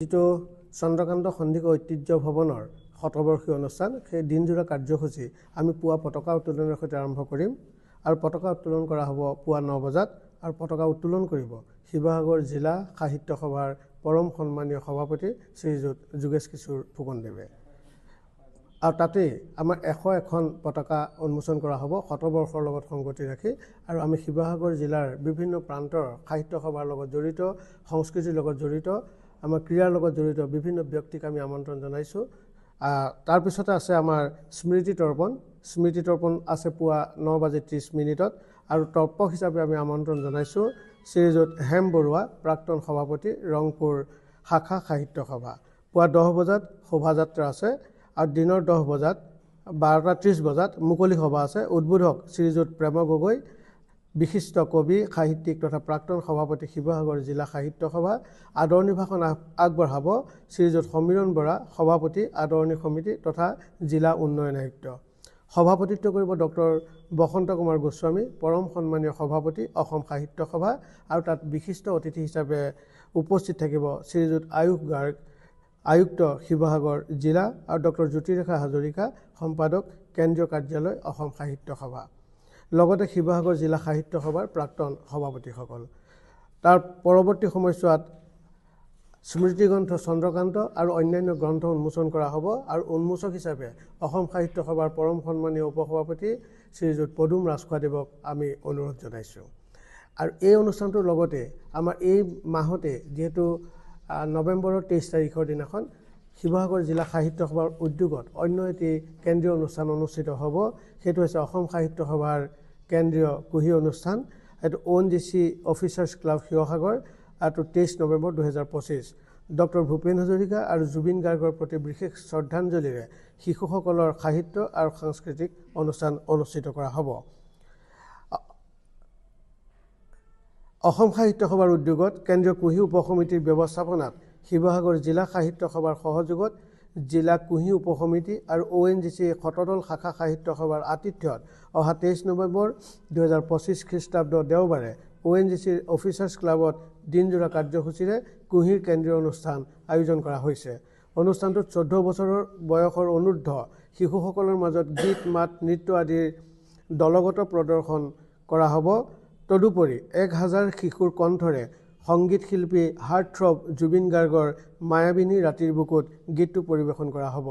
যিটো চন্দ্ৰকান্ত সন্দিকৈ ঐতিহ্য ভৱনৰ শতবৰ্ষী অনুষ্ঠান সেই দিনজোৰা কাৰ্যসূচী আমি পুৱা পতাকা উত্তোলনৰ সৈতে আৰম্ভ কৰিম আৰু পতাকা উত্তোলন কৰা হ'ব পুৱা 9 বজাত আৰু পতাকা উত্তোলন কৰিব শিৱসাগৰ জিলা সাহিত্য সভাৰ পৰম সন্মানীয় সভাপতি শ্ৰীযুত যোগেশ কিশোৰ ফুকনদেৱে আৰু তাতে আমাৰ 101খন পতাকা উন্মোচন কৰা হ'ব শতবৰ্ষৰ লগত সংগতি ৰাখি আৰু আমি শিৱসাগৰ জিলাৰ বিভিন্ন প্ৰান্তৰ সাহিত্য সভাৰ লগত জড়িত সংস্কৃতিৰ লগত জড়িত আমাৰ ক্ৰীড়াৰ লগত জড়িত বিভিন্ন ব্যক্তিক আমি আমন্ত্ৰণ জনাইছোঁ তাৰ পিছতে আছে আমাৰ স্মৃতি তৰ্পণ আছে পুৱা 9:30 আৰু তৰ্পক হিচাপে আমি আমন্ত্ৰণ জনাইছোঁ শ্ৰীযুত হেম বৰুৱা প্ৰাক্তন সভাপতি ৰংপুৰ শাখা সাহিত্য সভা পুৱা 10 বজাত শোভাযাত্ৰা আছে আৰু দিনৰ 10 বজাত 12:30 বজাত মুকলি সভা আছে উদ্বোধক শ্ৰীযুত প্ৰেম গগৈ বিশিষ্ট কবি সাহিত্যিক তথা প্ৰাক্তন সভাপতি শিৱসাগৰ জিলা সাহিত্য সভা আদৰণি ভাষণ আগবঢ়াব শ্ৰীযুত সমীৰণ বৰা সভাপতি আদৰণি সমিতি তথা জিলা উন্নয়ন আয়ুক্ত সভাপতিত্ব কৰিব ডক্টৰ বসন্ত কুমাৰ গোস্বামী পৰম সন্মানীয় সভাপতি অসম সাহিত্য সভা আৰু তাত বিশিষ্ট অতিথি হিচাপে উপস্থিত থাকিব শ্ৰীযুত আয়ুষ গাৰ্গ আয়ুক্ত শিৱসাগৰ জিলা আৰু ডক্টৰ জ্যোতিৰেখা হাজৰিকা সম্পাদক কেন্দ্ৰীয় কাৰ্যালয় অসম সাহিত্য সভা লগতে শিৱসাগৰ জিলা সাহিত্য সভাৰ প্ৰাক্তন সভাপতিসকল তাৰ পৰৱৰ্তী সময়ছোৱাত স্মৃতি গ্ৰন্থ চন্দ্ৰকান্ত আৰু অন্যান্য গ্ৰন্থ উন্মোচন কৰা হ'ব আৰু উন্মোচক হিচাপে অসম সাহিত্য সভাৰ পৰম সন্মানীয় উপসভাপতি শ্ৰীযুত পদুম ৰাজখোৱাদেৱক আমি অনুৰোধ জনাইছোঁ আৰু এই অনুষ্ঠানটোৰ লগতে আমাৰ এই মাহতে যিহেতু নৱেম্বৰৰ 23 তাৰিখৰ দিনাখন শিৱসাগৰ জিলা সাহিত্য সভাৰ উদ্যোগত অন্য এটি কেন্দ্ৰীয় অনুষ্ঠান অনুষ্ঠিত হ'ব সেইটো হৈছে অসম সাহিত্য সভাৰ কেন্দ্ৰীয় কুহি অনুষ্ঠান এইটো ONGC অফিচাৰ্ছ ক্লাব শিৱসাগৰ আৰু 23 নৱেম্বৰ 2025 ডক্টৰ ভূপেন হাজৰিকা আৰু জুবিন গাৰ্গৰ প্ৰতি বিশেষ শ্ৰদ্ধাঞ্জলিৰে শিশুসকলৰ সাহিত্য আৰু সাংস্কৃতিক অনুষ্ঠান অনুষ্ঠিত কৰা হ'ব অসম সাহিত্য সভাৰ উদ্যোগত কেন্দ্ৰীয় কুহি উপসমিতিৰ ব্যৱস্থাপনাত শিৱসাগৰ জিলা সাহিত্য সভাৰ সহযোগত জিলা কুহি উপসমিতি আৰু ONGC শতদল শাখা সাহিত্য সভাৰ আতিথ্যত অহা 23 নৱেম্বৰ 2025 খ্ৰীষ্টাব্দ দেওবাৰে ONGCৰ অফিচাৰ্ছ ক্লাবত দিনজোৰা কাৰ্যসূচীৰে কুহিৰ কেন্দ্ৰীয় অনুষ্ঠান আয়োজন কৰা হৈছে অনুষ্ঠানটোত 14 বছৰৰ বয়সৰ অনূৰ্ধ্ব শিশুসকলৰ মাজত গীত মাত নৃত্য আদিৰ দলগত প্ৰদৰ্শন কৰা হ'ব তদুপৰি 1000 শিশুৰ কণ্ঠৰে সংগীত শিল্পী হাৰ্টথ্ৰব জুবিন গাৰ্গৰ মায়াবিনী ৰাতিৰ বুকুত গীতটো পৰিৱেশন কৰা হ'ব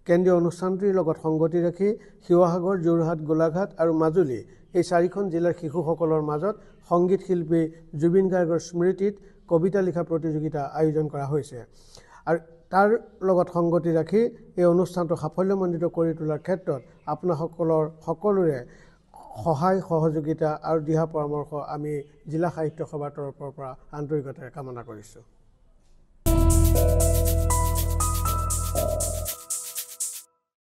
কেন্দ্ৰীয় অনুষ্ঠানটিৰ লগত সংগতি ৰাখি শিৱসাগৰ যোৰহাট গোলাঘাট আৰু মাজুলী এই 4খন জিলাৰ শিশুসকলৰ মাজত সংগীত শিল্পী জুবিন গাৰ্গৰ স্মৃতিত কবিতা লিখা প্ৰতিযোগিতা আয়োজন কৰা হৈছে আৰু তাৰ লগত সংগতি ৰাখি এই অনুষ্ঠানটো সাফল্যমণ্ডিত কৰি তোলাৰ ক্ষেত্ৰত আপোনাসকলৰ সকলোৰে সহায় সহযোগিতা আৰু দিহা পৰামৰ্শ আমি জিলা সাহিত্য সভাৰ তৰফৰ পৰা আন্তৰিকতাৰে কামনা কৰিছোঁ